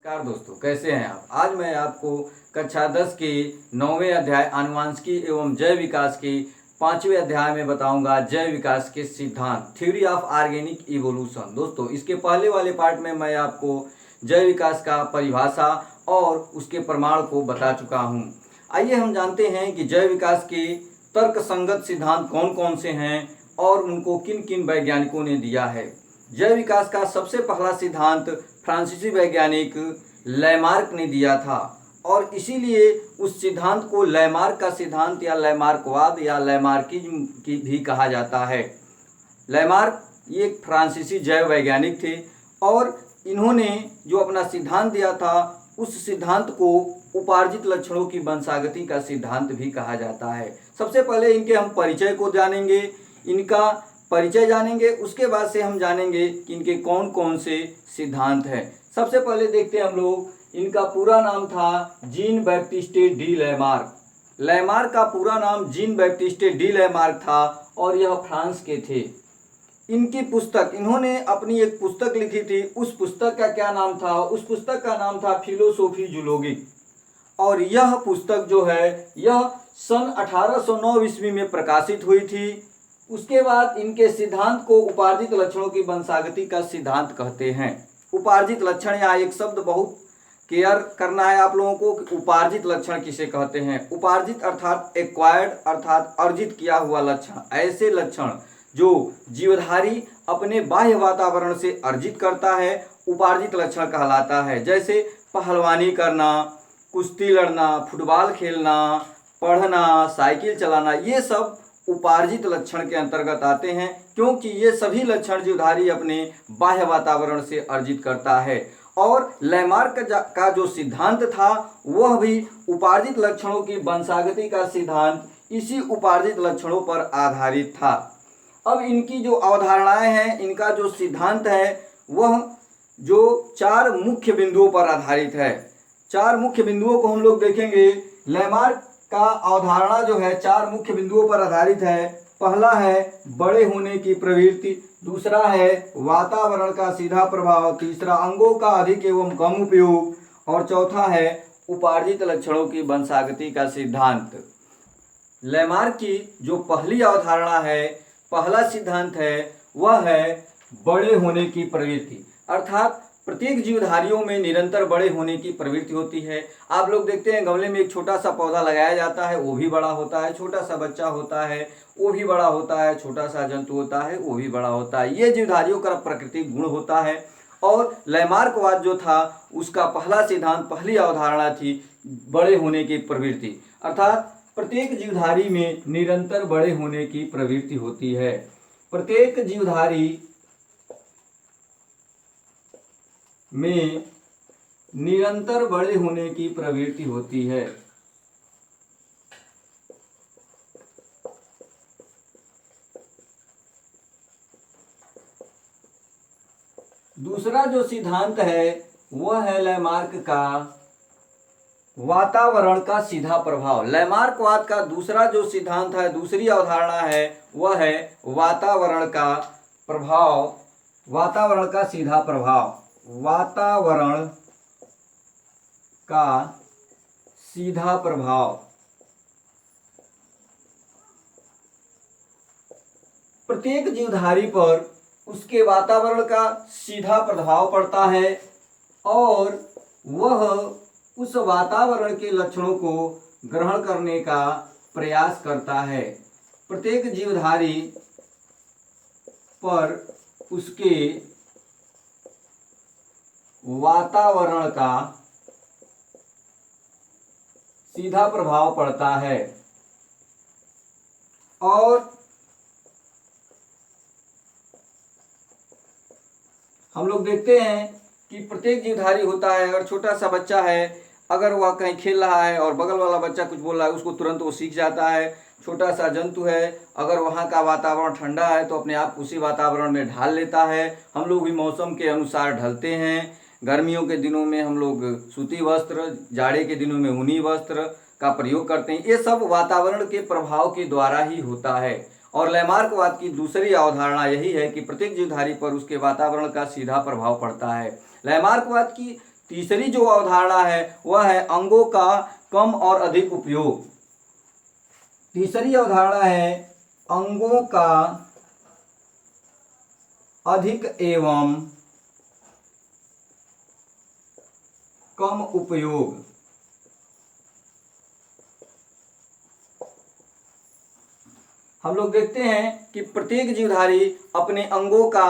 नमस्कार दोस्तों, कैसे हैं आप। आज मैं आपको कक्षा 10 के 9वें अध्याय आनुवांशिकी एवं जैव विकास के 5वें अध्याय में बताऊंगा जैव विकास के सिद्धांत, थ्योरी ऑफ ऑर्गेनिक इवोल्यूशन। दोस्तों, इसके पहले वाले पार्ट में मैं आपको जैव विकास का परिभाषा और उसके प्रमाण को बता चुका हूं। आइए हम जानते हैं कि जैव विकास के तर्कसंगत सिद्धांत कौन कौन से हैं और उनको किन किन वैज्ञानिकों ने दिया है। जैव विकास का सबसे पहला सिद्धांत फ्रांसीसी वैज्ञानिक लैमार्क ने दिया था और इसीलिए उस सिद्धांत को लैमार्क का सिद्धांत या लैमार्कवाद या लैमार्किज्म की भी कहा जाता है। लैमार्क ये एक फ्रांसीसी जैव वैज्ञानिक थे और इन्होंने जो अपना सिद्धांत दिया था उस सिद्धांत को उपार्जित लक्षणों की वंशागति का सिद्धांत भी कहा जाता है। सबसे पहले इनके हम परिचय को जानेंगे, इनका परिचय जानेंगे, उसके बाद से हम जानेंगे कि इनके कौन कौन से सिद्धांत हैं। सबसे पहले देखते हैं हम लोग, इनका पूरा नाम था gene Baptiste D Lamarck. Lamarck का पूरा नाम जीन बैप्टिस्टे डी लैमार्क था और यह फ्रांस के थे। इनकी पुस्तक, इन्होंने अपनी एक पुस्तक लिखी थी, उस पुस्तक का क्या नाम था? उस पुस्तक का नाम था फिलोसोफी जूलॉजिक। और यह पुस्तक जो है यह सन 1809 ईस्वी में प्रकाशित हुई थी। उसके बाद इनके सिद्धांत को उपार्जित लक्षणों की वंशागति का सिद्धांत कहते हैं। उपार्जित लक्षण, या एक शब्द बहुत केयर करना है आप लोगों को कि उपार्जित लक्षण किसे कहते हैं। उपार्जित अर्थात एक्वायर्ड, अर्थात अर्जित किया हुआ लक्षण, ऐसे लक्षण जो जीवधारी अपने बाह्य वातावरण से अर्जित करता है उपार्जित लक्षण कहलाता है। जैसे पहलवानी करना, कुश्ती लड़ना, फुटबॉल खेलना, पढ़ना, साइकिल चलाना, ये सब उपार्जित लक्षण के अंतर्गत आते हैं, क्योंकि ये सभी लक्षण जीवधारी अपने बाह्य वातावरण से अर्जित करता है। और लैमार्क का जो सिद्धांत था वह भी उपार्जित लक्षणों की वंशागति का सिद्धांत इसी उपार्जित लक्षणों पर आधारित था। अब इनकी जो अवधारणाएं हैं, इनका जो सिद्धांत है वह जो 4 मुख्य बिंदुओं पर आधारित है। 4 मुख्य बिंदुओं को हम लोग देखेंगे। लैमार्क का अवधारणा जो है 4 मुख्य बिंदुओं पर आधारित है। पहला है बड़े होने की प्रवृत्ति, दूसरा है वातावरण का सीधा प्रभाव, तीसरा अंगों का अधिक एवं कम उपयोग और चौथा है उपार्जित लक्षणों की वंशागति का सिद्धांत। लैमार्क की जो पहली अवधारणा है, पहला सिद्धांत है, वह है बड़े होने की प्रवृत्ति, अर्थात प्रत्येक जीवधारियों में निरंतर बड़े होने की प्रवृत्ति होती है। आप लोग देखते हैं गमले में एक छोटा सा पौधा लगाया जाता है, वो भी बड़ा होता है, छोटा सा बच्चा होता है वो भी बड़ा होता है, छोटा सा जंतु होता है वो भी बड़ा होता है। ये जीवधारियों का प्राकृतिक गुण होता है। और लैमार्कवाद जो था उसका पहला सिद्धांत, पहली अवधारणा थी बड़े होने की प्रवृत्ति, अर्थात प्रत्येक जीवधारी में निरंतर बड़े होने की प्रवृत्ति होती है। प्रत्येक जीवधारी में निरंतर बड़े होने की प्रवृत्ति होती है। दूसरा जो सिद्धांत है वह है लैमार्क का वातावरण का सीधा प्रभाव। लैमार्कवाद का दूसरा जो सिद्धांत है, दूसरी अवधारणा है, वह है वातावरण का प्रभाव, वातावरण का सीधा प्रभाव, वातावरण का सीधा प्रभाव। प्रत्येक जीवधारी पर उसके वातावरण का सीधा प्रभाव पड़ता है और वह उस वातावरण के लक्षणों को ग्रहण करने का प्रयास करता है। प्रत्येक जीवधारी पर उसके वातावरण का सीधा प्रभाव पड़ता है। और हम लोग देखते हैं कि प्रत्येक जीवधारी होता है, अगर छोटा सा बच्चा है, अगर वह कहीं खेल रहा है और बगल वाला बच्चा कुछ बोल रहा है, उसको तुरंत वो सीख जाता है। छोटा सा जंतु है, अगर वहाँ का वातावरण ठंडा है तो अपने आप उसी वातावरण में ढाल लेता है। हम लोग भी मौसम के अनुसार ढलते हैं। गर्मियों के दिनों में हम लोग सूती वस्त्र, जाड़े के दिनों में ऊनी वस्त्र का प्रयोग करते हैं। ये सब वातावरण के प्रभाव के द्वारा ही होता है। और लैमार्कवाद की दूसरी अवधारणा यही है कि प्रत्येक जीवधारी पर उसके वातावरण का सीधा प्रभाव पड़ता है। लैमार्कवाद की तीसरी जो अवधारणा है वह है अंगों का कम और अधिक उपयोग। तीसरी अवधारणा है अंगों का अधिक एवं कम उपयोग। हम लोग देखते हैं कि प्रत्येक जीवधारी अपने अंगों का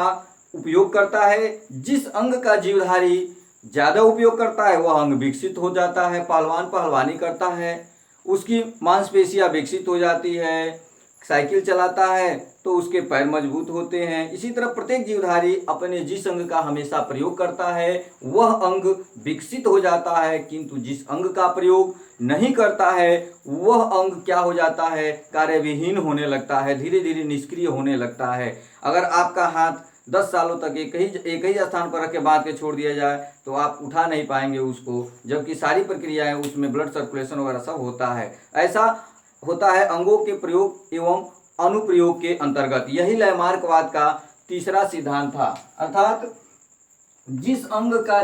उपयोग करता है। जिस अंग का जीवधारी ज्यादा उपयोग करता है वह अंग विकसित हो जाता है। पहलवान पहलवानी करता है, उसकी मांसपेशियां विकसित हो जाती है। साइकिल चलाता है तो उसके पैर मजबूत होते हैं। इसी तरह प्रत्येक जीवधारी अपने जिस अंग का हमेशा प्रयोग करता है वह अंग विकसित हो जाता है, किंतु जिस अंग का प्रयोग नहीं करता है वह अंग क्या हो जाता है, कार्यविहीन होने लगता है, धीरे धीरे निष्क्रिय होने लगता है। अगर आपका हाथ 10 सालों तक एक ही स्थान पर रख के बांध के छोड़ दिया जाए तो आप उठा नहीं पाएंगे उसको, जबकि सारी प्रक्रियाएं उसमें ब्लड सर्कुलेशन वगैरह सब होता है। ऐसा होता है अंगों के प्रयोग एवं अनुप्रयोग के अंतर्गत। यही लयमार्कवाद का तीसरा सिद्धांत था, अर्थात जिस अंग का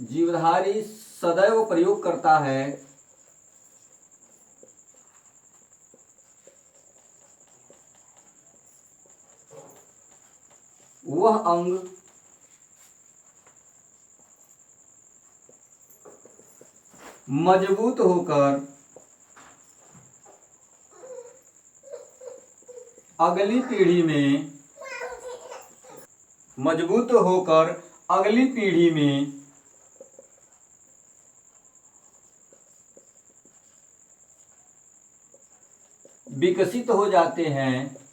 जीवधारी सदैव प्रयोग करता है वह अंग मजबूत होकर अगली पीढ़ी में विकसित हो जाते हैं।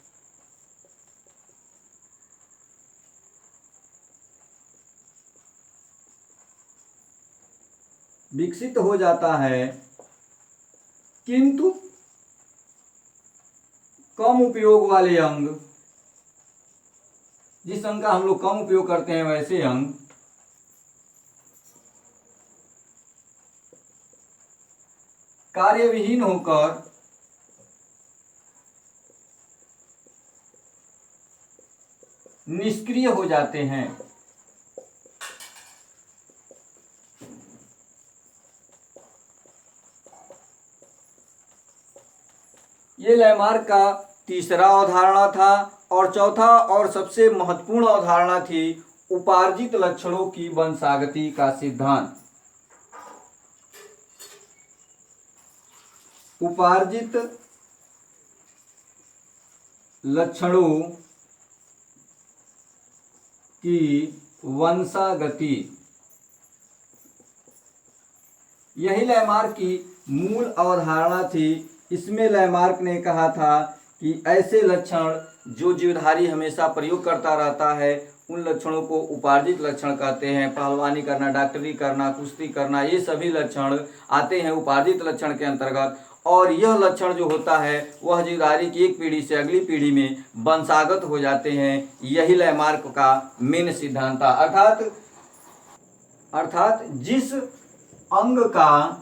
विकसित हो जाता है, किंतु कम उपयोग वाले अंग, जिस अंग का हम लोग कम उपयोग करते हैं वैसे अंग कार्यविहीन होकर निष्क्रिय हो जाते हैं। ये लयमार्क का तीसरा अवधारणा था। और चौथा और सबसे महत्वपूर्ण अवधारणा थी उपार्जित लक्षणों की वंशागति का सिद्धांत। उपार्जित लक्षणों की वंशागति, यही लयमार्क की मूल अवधारणा थी। इसमें लयमार्क ने कहा था कि ऐसे लक्षण जो जीवधारी हमेशा प्रयोग करता रहता है उन लक्षणों को उपार्जित लक्षण कहते हैं। पहलवानी करना, डॉक्टरी करना, कुश्ती करना, ये सभी लक्षण आते हैं उपार्जित लक्षण के अंतर्गत। और यह लक्षण जो होता है वह जीवधारी की एक पीढ़ी से अगली पीढ़ी में वंशागत हो जाते हैं। यही लयमार्क का मेन सिद्धांत था। अर्थात जिस अंग का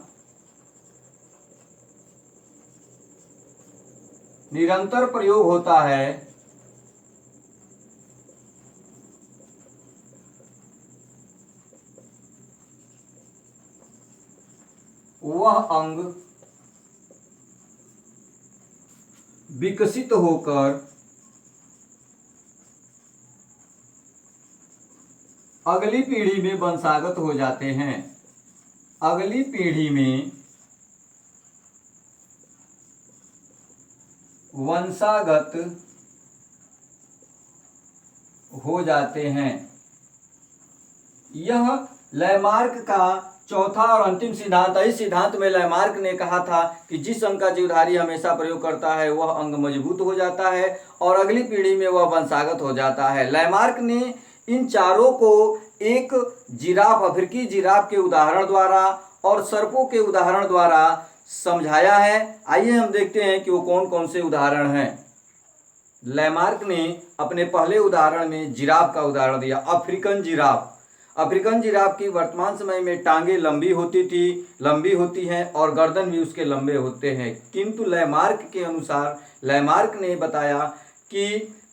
निरंतर प्रयोग होता है वह अंग विकसित होकर अगली पीढ़ी में वंशागत हो जाते हैं। अगली पीढ़ी में वंशागत हो जाते हैं। यह लयमार्क का चौथा और अंतिम सिद्धांत है। इस सिद्धांत में लयमार्क ने कहा था कि जिस अंग का जीवधारी हमेशा प्रयोग करता है वह अंग मजबूत हो जाता है और अगली पीढ़ी में वह वंशागत हो जाता है। लयमार्क ने इन चारों को एक जिराफ, अफ्रीकी जिराफ के उदाहरण द्वारा और सर्पों के उदाहरण द्वारा समझाया है। आइए हम देखते हैं कि वो कौन कौन से उदाहरण हैं। लयमार्क ने अपने पहले उदाहरण में जिराफ का उदाहरण दिया, अफ्रीकन जिराफ। अफ्रीकन जिराफ की वर्तमान समय में टांगे लंबी होती हैं और गर्दन भी उसके लंबे होते हैं, किंतु लयमार्क के अनुसार लयमार्क ने बताया कि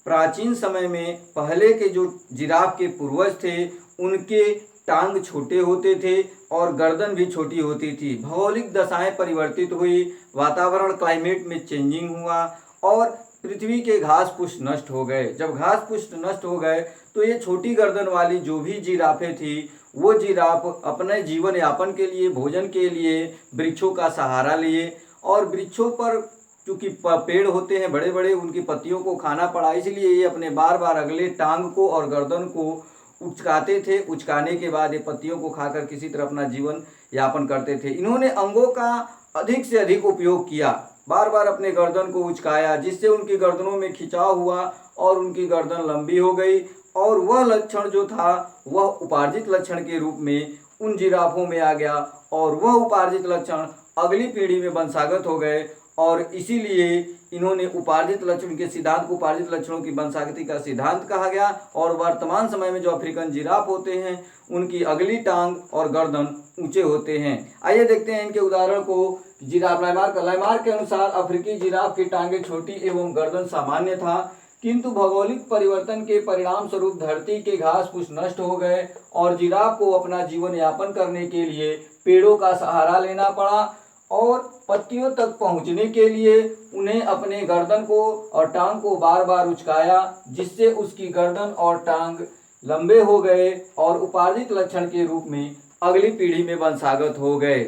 प्राचीन समय में पहले के जो जिराफ के पूर्वज थे उनके टांग छोटे होते थे और गर्दन भी छोटी होती थी। भौगोलिक दशाएं परिवर्तित हुई, वातावरण क्लाइमेट में चेंजिंग हुआ और पृथ्वी के घास पुष्प नष्ट हो गए। जब घास पुष्प नष्ट हो गए तो ये छोटी गर्दन वाली जो भी जिराफें थी वो जिराफ अपने जीवन यापन के लिए, भोजन के लिए वृक्षों का सहारा लिए और वृक्षों पर चूंकि पेड़ होते हैं बड़े बड़े, उनकी पत्तियों को खाना पड़ा, इसलिए ये अपने बार बार अगले टांग को और गर्दन को उचकाते थे। उचकाने के बाद ये पत्तियों को खाकर किसी तरह अपना जीवन यापन करते थे। इन्होंने अंगों का अधिक से अधिक उपयोग किया, बार बार अपने गर्दन को उचकाया, जिससे उनकी गर्दनों में खिंचाव हुआ और उनकी गर्दन लंबी हो गई और वह लक्षण जो था वह उपार्जित लक्षण के रूप में उन जिराफों में आ गया और वह उपार्जित लक्षण अगली पीढ़ी में वंशागत हो गए और इसीलिए इन्होंने उपार्जित लक्षण के सिद्धांत को उपार्जित लक्षणों की वंशागति का सिद्धांत कहा गया। और वर्तमान समय में जो अफ्रीकन जिराफ होते हैं उनकी अगली टांग और गर्दन ऊंचे होते हैं। आइए देखते हैं इनके उदाहरण को। जिराफ लाइमार्क के अनुसार अफ्रीकी जिराफ की टांगें छोटी एवं गर्दन सामान्य था, किंतु भौगोलिक परिवर्तन के परिणाम स्वरूप धरती के घास पुष्प नष्ट हो गए और जिराफ को अपना जीवन यापन करने के लिए पेड़ों का सहारा लेना पड़ा और पत्तियों तक पहुंचने के लिए उन्हें अपने गर्दन को और टांग को बार बार उचकाया, जिससे उसकी गर्दन और टांग लंबे हो गए और उपार्जित लक्षण के रूप में अगली पीढ़ी में वंशागत हो गए।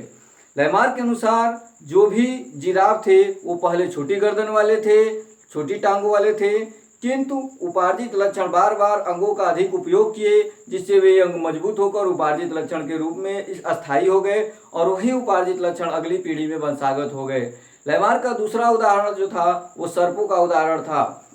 लाइमार्क के अनुसार जो भी जिराफ थे वो पहले छोटी गर्दन वाले थे, छोटी टांगों वाले थे, किंतु उपार्जित लक्षण बार बार अंगों का अधिक उपयोग किए, जिससे वे अंग मजबूत होकर उपार्जित लक्षण के रूप में अस्थायी हो गए और वही उपार्जित लक्षण अगली पीढ़ी में वंशागत हो गए। लाइमार्क का दूसरा उदाहरण जो था वो सर्पों का उदाहरण था।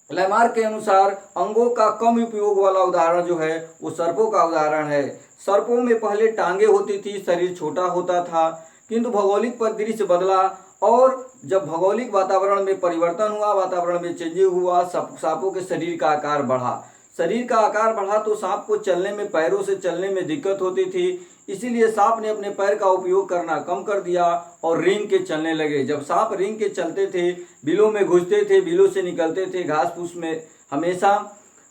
लाइमार्क के अनुसार अंगों का कम उपयोग वाला उदाहरण जो है वो सर्पों का उदाहरण है। सर्पों में पहले टांगे होती थी, शरीर छोटा होता था, किंतु भौगोलिक परिदृश्य बदला और जब भौगोलिक वातावरण में परिवर्तन हुआ, वातावरण में चेंजिंग हुआ, सांपों के शरीर का आकार बढ़ा। शरीर का आकार बढ़ा तो सांप को चलने में, पैरों से चलने में दिक्कत होती थी, इसीलिए सांप ने अपने पैर का उपयोग करना कम कर दिया और रेंग के चलने लगे। जब सांप रेंग के चलते थे, बिलों में घुसते थे, बिलों से निकलते थे, घास फूस में हमेशा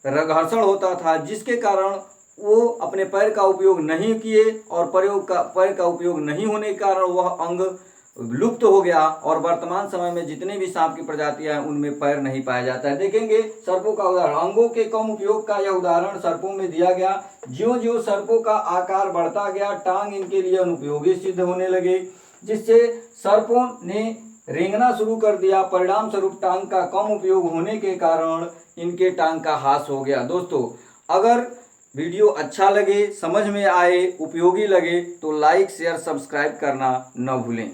घर्षण होता था, जिसके कारण वो अपने पैर का उपयोग नहीं किए और पैर का उपयोग नहीं होने के कारण वह अंग लुप्त हो गया और वर्तमान समय में जितने भी सांप की प्रजातियां हैं उनमें पैर नहीं पाया जाता है। देखेंगे सर्पों का उदाहरण, अंगों के कम उपयोग का यह उदाहरण सर्पों में दिया गया। ज्यों ज्यों सर्पों का आकार बढ़ता गया, टांग इनके लिए अनुपयोगी सिद्ध होने लगे, जिससे सर्पों ने रेंगना शुरू कर दिया। परिणाम स्वरूप टांग का कम उपयोग होने के कारण इनके टांग का ह्रास हो गया। दोस्तों, अगर वीडियो अच्छा लगे, समझ में आए, उपयोगी लगे तो लाइक, शेयर, सब्सक्राइब करना न भूलें।